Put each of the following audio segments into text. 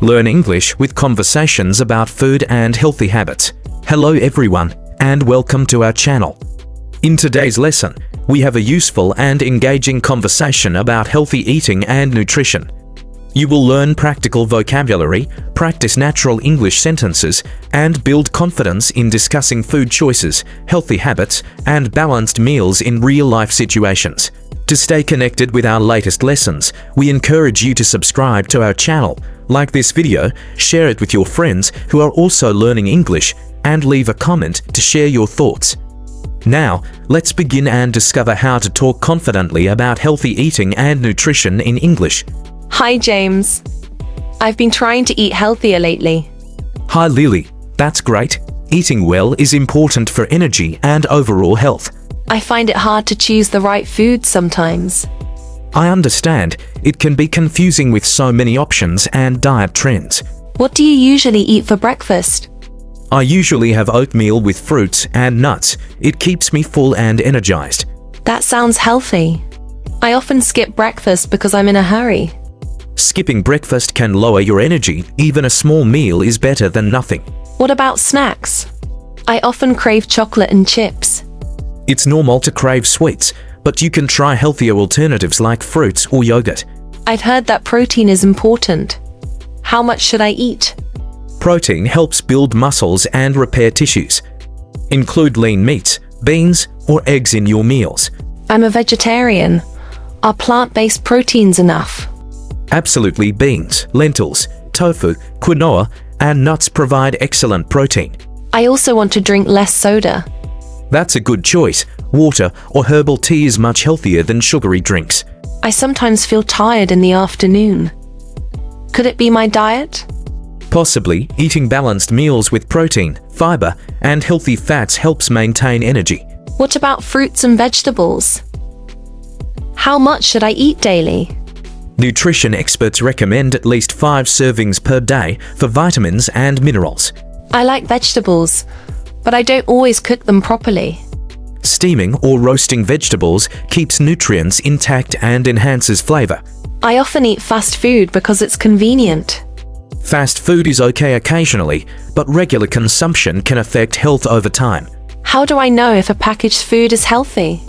Learn English with conversations about food and healthy habits. Hello everyone, and welcome to our channel. In today's lesson, we have a useful and engaging conversation about healthy eating and nutrition. You will learn practical vocabulary, practice natural English sentences, and build confidence in discussing food choices, healthy habits, and balanced meals in real-life situations. To stay connected with our latest lessons, we encourage you to subscribe to our channel, like this video, share it with your friends who are also learning English, and leave a comment to share your thoughts. Now, let's begin and discover how to talk confidently about healthy eating and nutrition in English. Hi James. I've been trying to eat healthier lately. Hi Lily, that's great. Eating well is important for energy and overall health. I find it hard to choose the right food sometimes. I understand, it can be confusing with so many options and diet trends. What do you usually eat for breakfast? I usually have oatmeal with fruits and nuts. It keeps me full and energized. That sounds healthy. I often skip breakfast because I'm in a hurry. Skipping breakfast can lower your energy. Even a small meal is better than nothing. What about snacks? I often crave chocolate and chips. It's normal to crave sweets, but you can try healthier alternatives like fruits or yogurt. I've heard that protein is important. How much should I eat? Protein helps build muscles and repair tissues. Include lean meats, beans, or eggs in your meals. I'm a vegetarian. Are plant-based proteins enough? Absolutely, beans, lentils, tofu, quinoa, and nuts provide excellent protein. I also want to drink less soda. That's a good choice. Water or herbal tea is much healthier than sugary drinks. I sometimes feel tired in the afternoon. Could it be my diet? Possibly. Eating balanced meals with protein, fiber, and healthy fats helps maintain energy. What about fruits and vegetables? How much should I eat daily? Nutrition experts recommend at least 5 servings per day for vitamins and minerals. I like vegetables, but I don't always cook them properly. Steaming or roasting vegetables keeps nutrients intact and enhances flavor. I often eat fast food because it's convenient. Fast food is okay occasionally, but regular consumption can affect health over time. How do I know if a packaged food is healthy?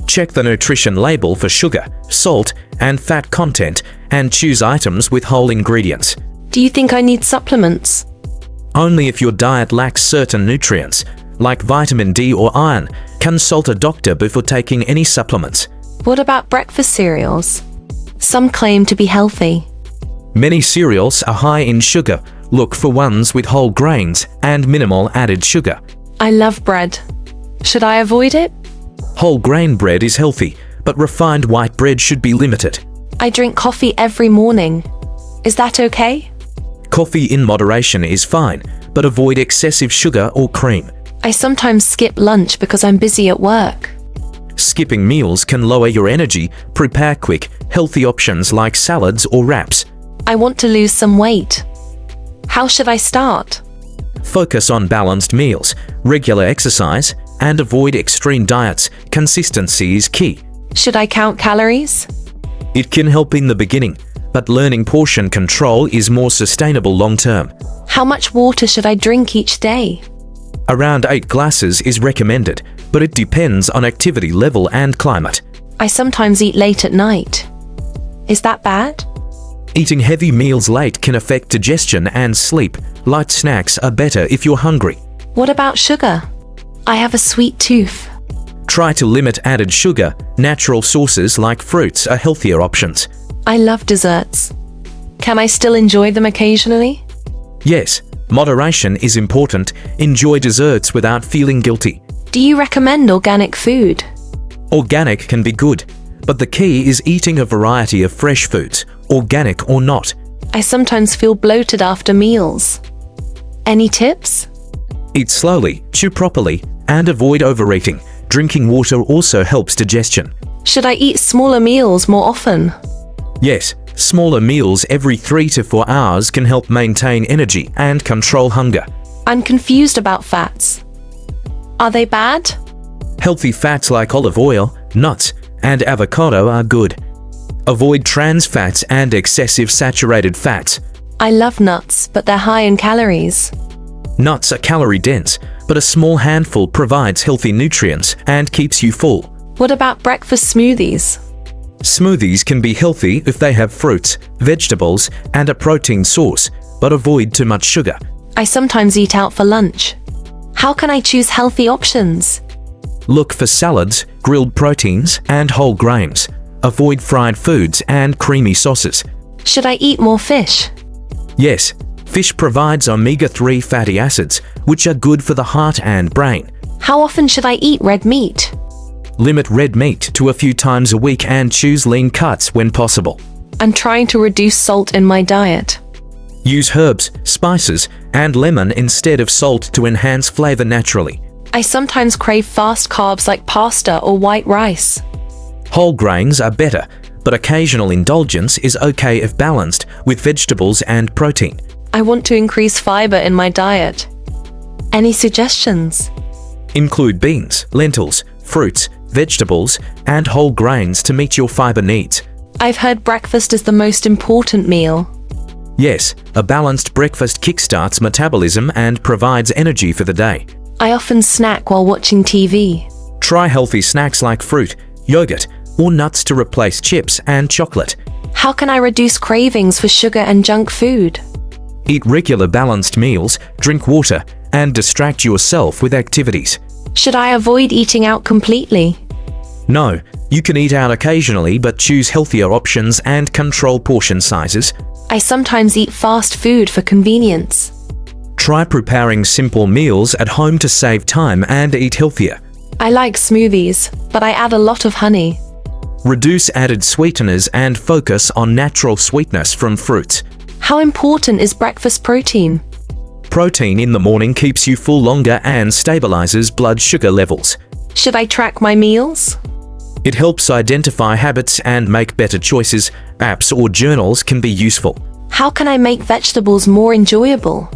Check the nutrition label for sugar, salt, and fat content, and choose items with whole ingredients. Do you think I need supplements? Only if your diet lacks certain nutrients, like vitamin D or iron. Consult a doctor before taking any supplements. What about breakfast cereals? Some claim to be healthy. Many cereals are high in sugar. Look for ones with whole grains and minimal added sugar. I love bread. Should I avoid it? Whole grain bread is healthy, but refined white bread should be limited. I drink coffee every morning. Is that okay? Coffee in moderation is fine, but avoid excessive sugar or cream. I sometimes skip lunch because I'm busy at work. Skipping meals can lower your energy. Prepare quick, healthy options like salads or wraps. I want to lose some weight. How should I start? Focus on balanced meals, regular exercise, and avoid extreme diets. Consistency is key. Should I count calories? It can help in the beginning, but learning portion control is more sustainable long-term. How much water should I drink each day? Around 8 glasses is recommended, but it depends on activity level and climate. I sometimes eat late at night. Is that bad? Eating heavy meals late can affect digestion and sleep. Light snacks are better if you're hungry. What about sugar? I have a sweet tooth. Try to limit added sugar. Natural sources like fruits are healthier options. I love desserts. Can I still enjoy them occasionally? Yes, moderation is important. Enjoy desserts without feeling guilty. Do you recommend organic food? Organic can be good, but the key is eating a variety of fresh foods, organic or not. I sometimes feel bloated after meals. Any tips? Eat slowly, chew properly, and avoid overeating. Drinking water also helps digestion. Should I eat smaller meals more often? Yes, smaller meals every 3 to 4 hours can help maintain energy and control hunger. I'm confused about fats. Are they bad? Healthy fats like olive oil, nuts, and avocado are good. Avoid trans fats and excessive saturated fats. I love nuts, but they're high in calories. Nuts are calorie-dense, but a small handful provides healthy nutrients and keeps you full. What about breakfast smoothies? Smoothies can be healthy if they have fruits, vegetables, and a protein source, but avoid too much sugar. I sometimes eat out for lunch. How can I choose healthy options? Look for salads, grilled proteins, and whole grains. Avoid fried foods and creamy sauces. Should I eat more fish? Yes, fish provides omega-3 fatty acids, which are good for the heart and brain. How often should I eat red meat? Limit red meat to a few times a week and choose lean cuts when possible. I'm trying to reduce salt in my diet. Use herbs, spices, and lemon instead of salt to enhance flavor naturally. I sometimes crave fast carbs like pasta or white rice. Whole grains are better, but occasional indulgence is okay if balanced with vegetables and protein. I want to increase fiber in my diet. Any suggestions? Include beans, lentils, fruits, vegetables, and whole grains to meet your fiber needs. I've heard breakfast is the most important meal. Yes, a balanced breakfast kickstarts metabolism and provides energy for the day. I often snack while watching TV. Try healthy snacks like fruit, yogurt, or nuts to replace chips and chocolate. How can I reduce cravings for sugar and junk food? Eat regular balanced meals, drink water, and distract yourself with activities. Should I avoid eating out completely? No, you can eat out occasionally, but choose healthier options and control portion sizes. I sometimes eat fast food for convenience. Try preparing simple meals at home to save time and eat healthier. I like smoothies, but I add a lot of honey. Reduce added sweeteners and focus on natural sweetness from fruits. How important is breakfast protein? Protein in the morning keeps you full longer and stabilizes blood sugar levels. Should I track my meals? It helps identify habits and make better choices. Apps or journals can be useful. How can I make vegetables more enjoyable?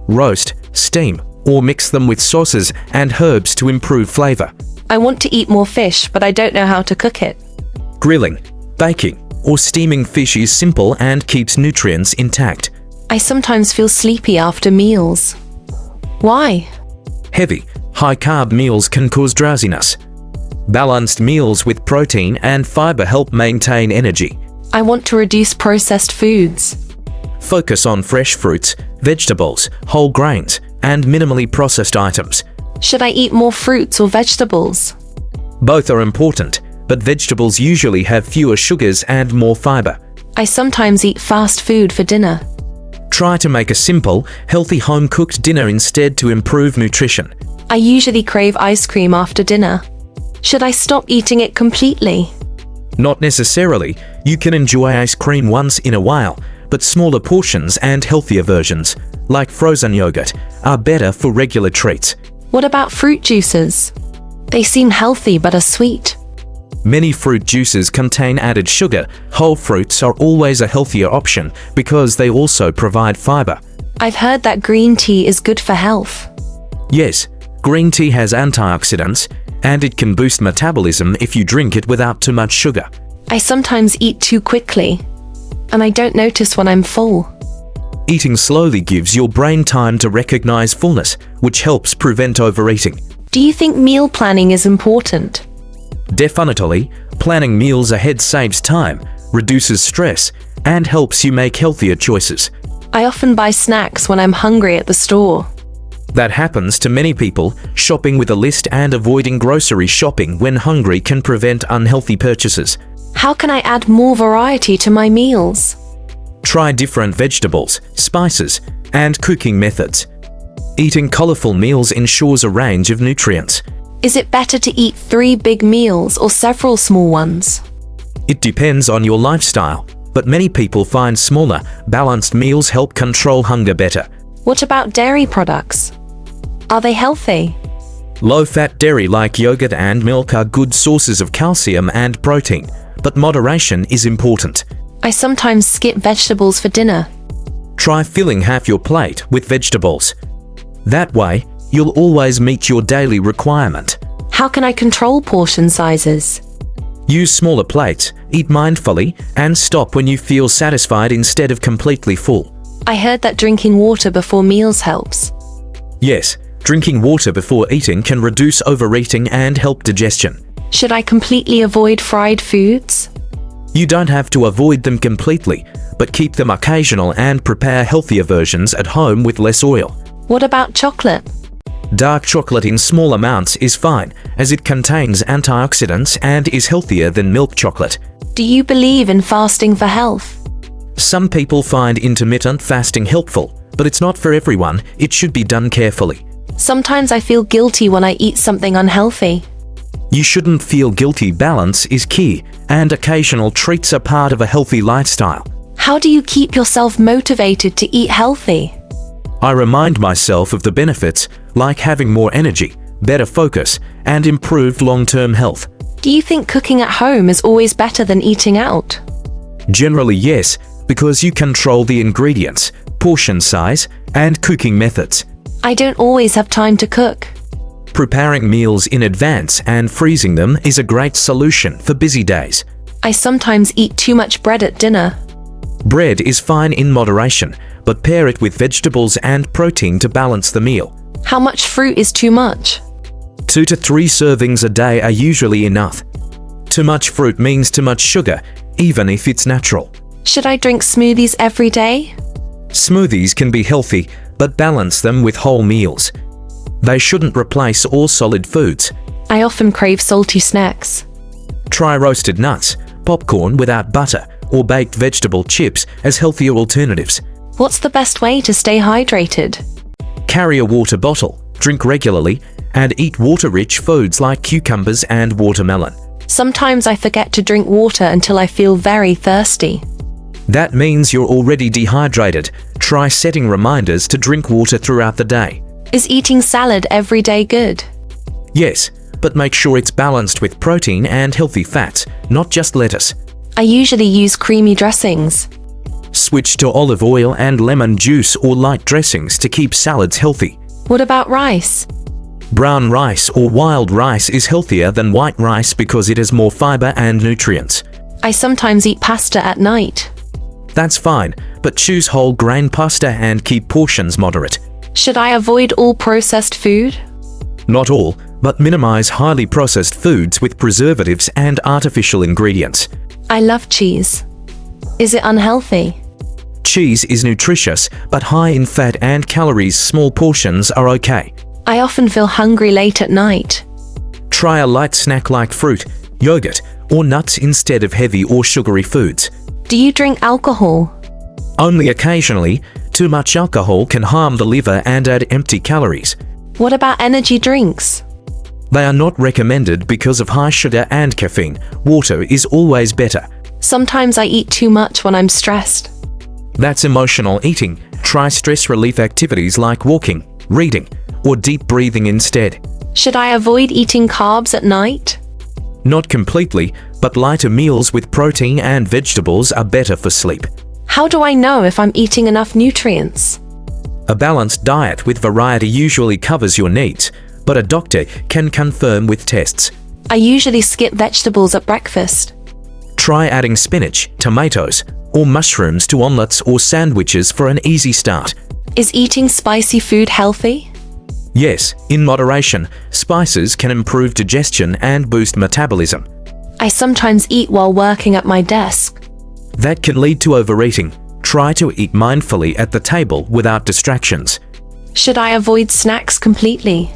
Roast, steam, or mix them with sauces and herbs to improve flavor. I want to eat more fish, but I don't know how to cook it. Grilling, baking, or steaming fish is simple and keeps nutrients intact. I sometimes feel sleepy after meals. Why? Heavy, high-carb meals can cause drowsiness. Balanced meals with protein and fiber help maintain energy. I want to reduce processed foods. Focus on fresh fruits, vegetables, whole grains, and minimally processed items. Should I eat more fruits or vegetables? Both are important, but vegetables usually have fewer sugars and more fiber. I sometimes eat fast food for dinner. Try to make a simple, healthy home-cooked dinner instead to improve nutrition. I usually crave ice cream after dinner. Should I stop eating it completely? Not necessarily. You can enjoy ice cream once in a while, but smaller portions and healthier versions, like frozen yogurt, are better for regular treats. What about fruit juices? They seem healthy but are sweet. Many fruit juices contain added sugar. Whole fruits are always a healthier option because they also provide fiber. I've heard that green tea is good for health. Yes, green tea has antioxidants, and it can boost metabolism if you drink it without too much sugar. I sometimes eat too quickly, and I don't notice when I'm full. Eating slowly gives your brain time to recognize fullness, which helps prevent overeating. Do you think meal planning is important? Definitely, planning meals ahead saves time, reduces stress, and helps you make healthier choices. I often buy snacks when I'm hungry at the store. That happens to many people. Shopping with a list and avoiding grocery shopping when hungry can prevent unhealthy purchases. How can I add more variety to my meals? Try different vegetables, spices, and cooking methods. Eating colorful meals ensures a range of nutrients. Is it better to eat 3 big meals or several small ones? It depends on your lifestyle, but many people find smaller, balanced meals help control hunger better. What about dairy products? Are they healthy? Low-fat dairy like yogurt and milk are good sources of calcium and protein, but moderation is important. I sometimes skip vegetables for dinner. Try filling half your plate with vegetables. That way, you'll always meet your daily requirement. How can I control portion sizes? Use smaller plates, eat mindfully, and stop when you feel satisfied instead of completely full. I heard that drinking water before meals helps. Yes, drinking water before eating can reduce overeating and help digestion. Should I completely avoid fried foods? You don't have to avoid them completely, but keep them occasional and prepare healthier versions at home with less oil. What about chocolate? Dark chocolate in small amounts is fine, as it contains antioxidants and is healthier than milk chocolate. Do you believe in fasting for health? Some people find intermittent fasting helpful, but it's not for everyone. It should be done carefully. Sometimes I feel guilty when I eat something unhealthy. You shouldn't feel guilty. Balance is key, and occasional treats are part of a healthy lifestyle. How do you keep yourself motivated to eat healthy? I remind myself of the benefits, like having more energy, better focus, and improved long-term health. Do you think cooking at home is always better than eating out? Generally, yes, because you control the ingredients, portion size, and cooking methods. I don't always have time to cook. Preparing meals in advance and freezing them is a great solution for busy days. I sometimes eat too much bread at dinner. Bread is fine in moderation, but pair it with vegetables and protein to balance the meal. How much fruit is too much? 2 to 3 servings a day are usually enough. Too much fruit means too much sugar, even if it's natural. Should I drink smoothies every day? Smoothies can be healthy, but balance them with whole meals. They shouldn't replace all solid foods. I often crave salty snacks. Try roasted nuts, popcorn without butter, or baked vegetable chips as healthier alternatives. What's the best way to stay hydrated? Carry a water bottle, drink regularly, and eat water-rich foods like cucumbers and watermelon. Sometimes I forget to drink water until I feel very thirsty. That means you're already dehydrated. Try setting reminders to drink water throughout the day. Is eating salad every day good? Yes, but make sure it's balanced with protein and healthy fats, not just lettuce. I usually use creamy dressings. Switch to olive oil and lemon juice or light dressings to keep salads healthy. What about rice? Brown rice or wild rice is healthier than white rice because it has more fiber and nutrients. I sometimes eat pasta at night. That's fine, but choose whole grain pasta and keep portions moderate. Should I avoid all processed food? Not all, but minimize highly processed foods with preservatives and artificial ingredients. I love cheese. Is it unhealthy? Cheese is nutritious, but high in fat and calories. Small portions are okay. I often feel hungry late at night. Try a light snack like fruit, yogurt, or nuts instead of heavy or sugary foods. Do you drink alcohol? Only occasionally. Too much alcohol can harm the liver and add empty calories. What about energy drinks? They are not recommended because of high sugar and caffeine. Water is always better. Sometimes I eat too much when I'm stressed. That's emotional eating. Try stress relief activities like walking, reading, or deep breathing instead. Should I avoid eating carbs at night? Not completely, but lighter meals with protein and vegetables are better for sleep. How do I know if I'm eating enough nutrients? A balanced diet with variety usually covers your needs, but a doctor can confirm with tests. I usually skip vegetables at breakfast. Try adding spinach, tomatoes, or mushrooms to omelets or sandwiches for an easy start. Is eating spicy food healthy? Yes, in moderation. Spices can improve digestion and boost metabolism. I sometimes eat while working at my desk. That can lead to overeating. Try to eat mindfully at the table without distractions. Should I avoid snacks completely?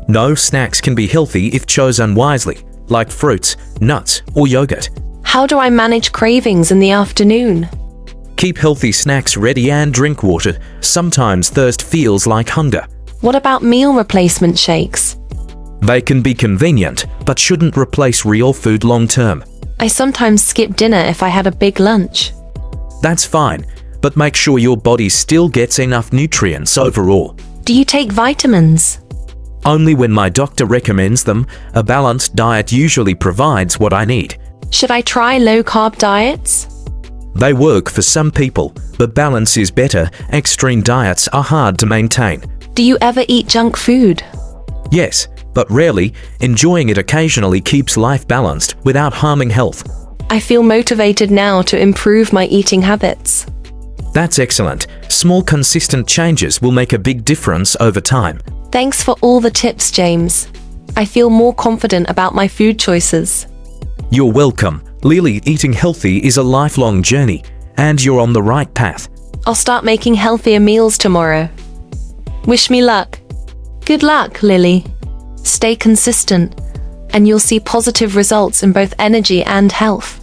No, snacks can be healthy if chosen wisely, like fruits, nuts, or yogurt. How do I manage cravings in the afternoon? Keep healthy snacks ready and drink water. Sometimes thirst feels like hunger. What about meal replacement shakes? They can be convenient, but shouldn't replace real food long term. I sometimes skip dinner if I had a big lunch. That's fine, but make sure your body still gets enough nutrients overall. Do you take vitamins? Only when my doctor recommends them. A balanced diet usually provides what I need. Should I try low-carb diets? They work for some people, but balance is better. Extreme diets are hard to maintain. Do you ever eat junk food? Yes, but rarely. Enjoying it occasionally keeps life balanced without harming health. I feel motivated now to improve my eating habits. That's excellent. Small consistent changes will make a big difference over time. Thanks for all the tips, James. I feel more confident about my food choices. You're welcome. Lily, eating healthy is a lifelong journey, and you're on the right path. I'll start making healthier meals tomorrow. Wish me luck. Good luck, Lily. Stay consistent, and you'll see positive results in both energy and health.